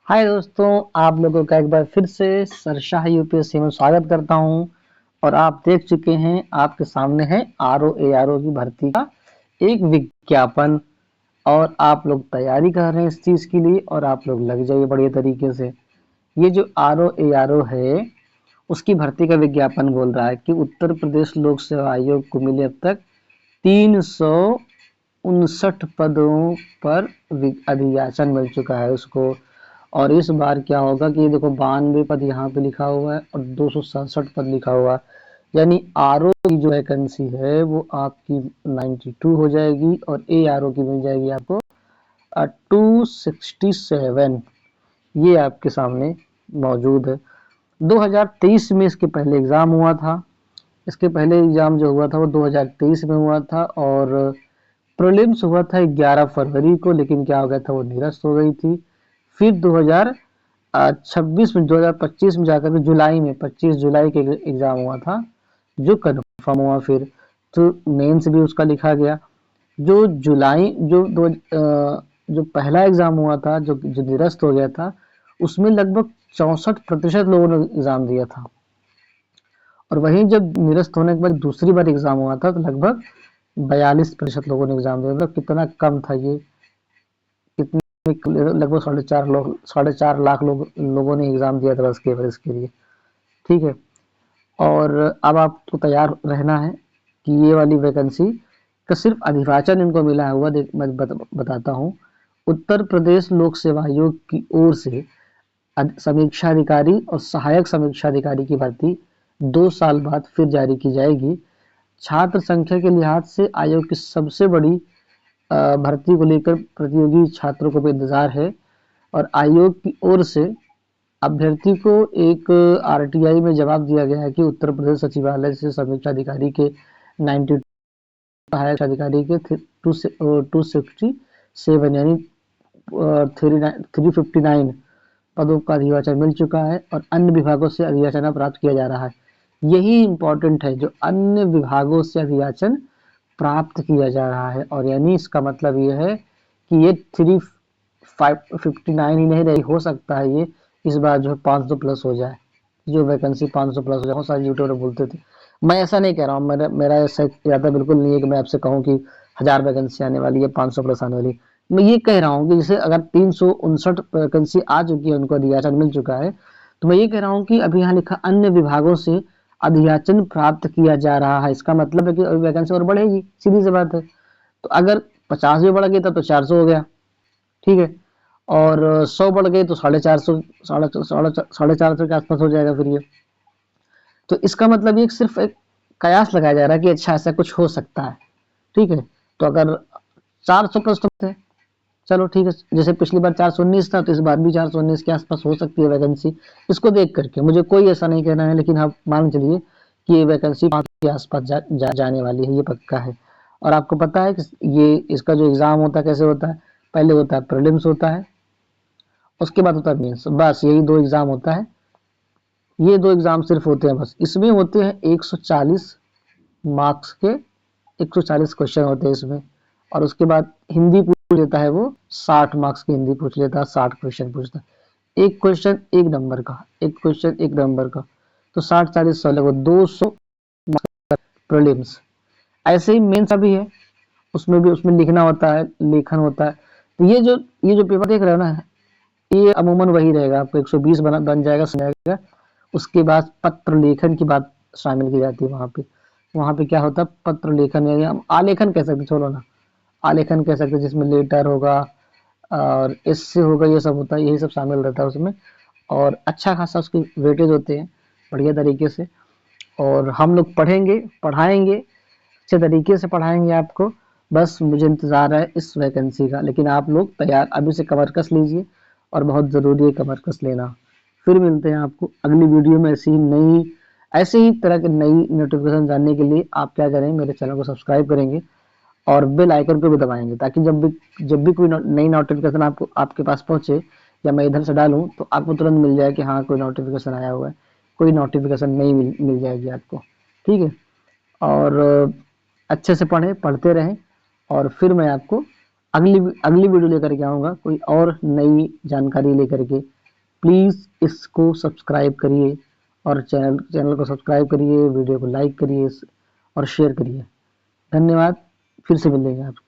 हाय दोस्तों, आप लोगों का एक बार फिर से सरशाह यूपीएससी में स्वागत करता हूं। और आप देख चुके हैं, आपके सामने है आरओ एआरओ की भर्ती का एक विज्ञापन। और आप लोग तैयारी कर रहे हैं इस चीज़ के लिए और आप लोग लग जाइए बढ़िया तरीके से। ये जो आरओ एआरओ है, उसकी भर्ती का विज्ञापन बोल रहा है कि उत्तर प्रदेश लोक सेवा आयोग को मिले अब तक 359 पदों पर अभियाचन मिल चुका है उसको। और इस बार क्या होगा कि देखो 92 पद यहाँ पे लिखा हुआ है और 267 पद लिखा हुआ है। यानी आरओ की जो वैकेंसी है वो आपकी 92 हो जाएगी और ए आर ओ की मिल जाएगी आपको 267। ये आपके सामने मौजूद है। 2023 में इसके पहले एग्ज़ाम हुआ था। इसके पहले एग्ज़ाम जो हुआ था वो 2023 में हुआ था और प्रीलिम्स हुआ था 11 फरवरी को, लेकिन क्या हो गया था, वो निरस्त हो गई थी। फिर 2026 में 2025 में जाकर के जुलाई में 25 जुलाई के एग्ज़ाम हुआ था जो कन्फर्म हुआ। फिर तो मेंस भी उसका लिखा गया। जो जुलाई जो पहला एग्ज़ाम हुआ था जो जो निरस्त हो गया था, उसमें लगभग 64% लोगों ने एग्ज़ाम दिया था। और वहीं जब निरस्त होने के बाद दूसरी बार एग्ज़ाम हुआ था तो लगभग 42% लोगों ने एग्ज़ाम दिया। मतलब कितना कम था ये। कितने लगभग 4.5 लाख लोगों ने एग्ज़ाम दिया था बस केवल इसके लिए। ठीक है। और अब आपको तैयार रहना है कि ये वाली वैकेंसी का सिर्फ अधिवाचन इनको मिला हुआ। मैं बताता हूँ। उत्तर प्रदेश लोक सेवा आयोग की ओर से समीक्षा अधिकारी और सहायक समीक्षा अधिकारी की भर्ती 2 साल बाद फिर जारी की जाएगी। छात्र संख्या के लिहाज से आयोग की सबसे बड़ी भर्ती को लेकर प्रतियोगी छात्रों को भी इंतजार है। और आयोग की ओर से अभ्यर्थी को एक आरटीआई में जवाब दिया गया है कि उत्तर प्रदेश सचिवालय से समीक्षा अधिकारी के 92, सहायक अधिकारी के 267 यानी 359 पदों का अधिवाचन मिल चुका है और अन्य विभागों से अधियाचन प्राप्त किया जा रहा है। यही इम्पोर्टेंट है, जो अन्य विभागों से अधियाचन प्राप्त किया जा रहा है। और यानी इसका मतलब ये है कि ये 359 ही नहीं रही, हो सकता है ये इस बार जो है 500 प्लस हो जाए। जो वैकेंसी 500 प्लस हो जाए। बहुत सारे यूट्यूबर बोलते थे। मैं ऐसा नहीं कह रहा हूँ, मेरा मेरा ऐसा इरादा बिल्कुल नहीं है कि मैं आपसे कहूँ कि 1000 वैकेंसी आने वाली है, 500 प्लस आने वाली है। मैं ये कह रहा हूँ कि जैसे अगर 359 वैकेंसी आ चुकी है, उनको अधियाचन मिल चुका है, तो मैं ये कह रहा हूँ कि अभी यहाँ लिखा अन्य विभागों से अधियाचन प्राप्त किया जा रहा है। इसका मतलब है कि अभी वैकेंसी और बढ़ेगी, सीधी सी बात है। तो अगर 50 भी बढ़ गई तो 400 हो गया। ठीक है। और 100 बढ़ गई तो 450, 450 के आसपास हो जाएगा फिर ये। तो इसका मतलब ये सिर्फ एक कयास लगाया जा रहा है कि अच्छा ऐसा कुछ हो सकता है। ठीक है। तो अगर 400 प्लस तो है, चलो ठीक है। जैसे पिछली बार 419 था तो इस बार भी 419 के आसपास हो सकती है वैकेंसी। इसको देख करके मुझे कोई ऐसा नहीं कहना है, लेकिन आप मान चलिए कि ये वैकेंसी 500 के आसपास जाने वाली है, ये पक्का है। और आपको पता है कि ये इसका जो एग्ज़ाम होता है कैसे होता है। पहले होता है प्रीलिम्स होता है, उसके बाद होता है मेंस। बस यही 2 एग्ज़ाम होता है। ये 2 एग्ज़ाम सिर्फ होते हैं बस। इसमें होते हैं 140 मार्क्स के, 140 क्वेश्चन होते हैं इसमें। और उसके बाद हिंदी पूछ लेता है वो, 60 मार्क्स की हिंदी पूछ लेता है, 60 क्वेश्चन पूछता है। एक क्वेश्चन 1 नंबर का, एक क्वेश्चन 1 नंबर का। तो 60 40 16 को 200 प्रीलिम्स। ऐसे ही मेंस भी है, उसमें लिखना होता है, लेखन होता है। तो ये जो पेपर देख रहे हो ना, ये अमूमन वही रहेगा। आपको 120 बन जाएगा। उसके बाद पत्र लेखन की बात शामिल की जाती है वहाँ पे। वहाँ पे क्या होता है, पत्र लेखन या हम आलेखन कह सकते, छोड़ो ना, आलेखन कह सकते, जिसमें लेटर होगा और एस्से होगा, ये सब होता है, यही सब शामिल रहता है उसमें। और अच्छा खासा उसके वेटेज होते हैं बढ़िया तरीके से। और हम लोग पढ़ेंगे, पढ़ाएंगे, अच्छे तरीके से पढ़ाएंगे आपको। बस मुझे इंतज़ार है इस वैकेंसी का। लेकिन आप लोग तैयार अभी से कमर कस लीजिए, और बहुत ज़रूरी है कमर कस लेना। फिर मिलते हैं आपको अगली वीडियो में ऐसे ही तरह के नई नोटिफिकेशन जानने के लिए आप क्या करें, मेरे चैनल को सब्सक्राइब करेंगे और बेल आइकन को भी दबाएंगे, ताकि जब भी कोई नई नोटिफिकेशन आपको आपके पास पहुंचे या मैं इधर से डालूं तो आपको तुरंत मिल जाए कि हाँ कोई नोटिफिकेशन आया हुआ है। कोई नोटिफिकेशन नहीं मिल जाएगी आपको। ठीक है। और अच्छे से पढ़ें, पढ़ते रहें। और फिर मैं आपको अगली अगली वीडियो लेकर के आऊँगा कोई और नई जानकारी लेकर के। प्लीज़ इसको सब्सक्राइब करिए और चैनल को सब्सक्राइब करिए, वीडियो को लाइक करिए और शेयर करिए। धन्यवाद, फिर से मिलेंगे आपसे।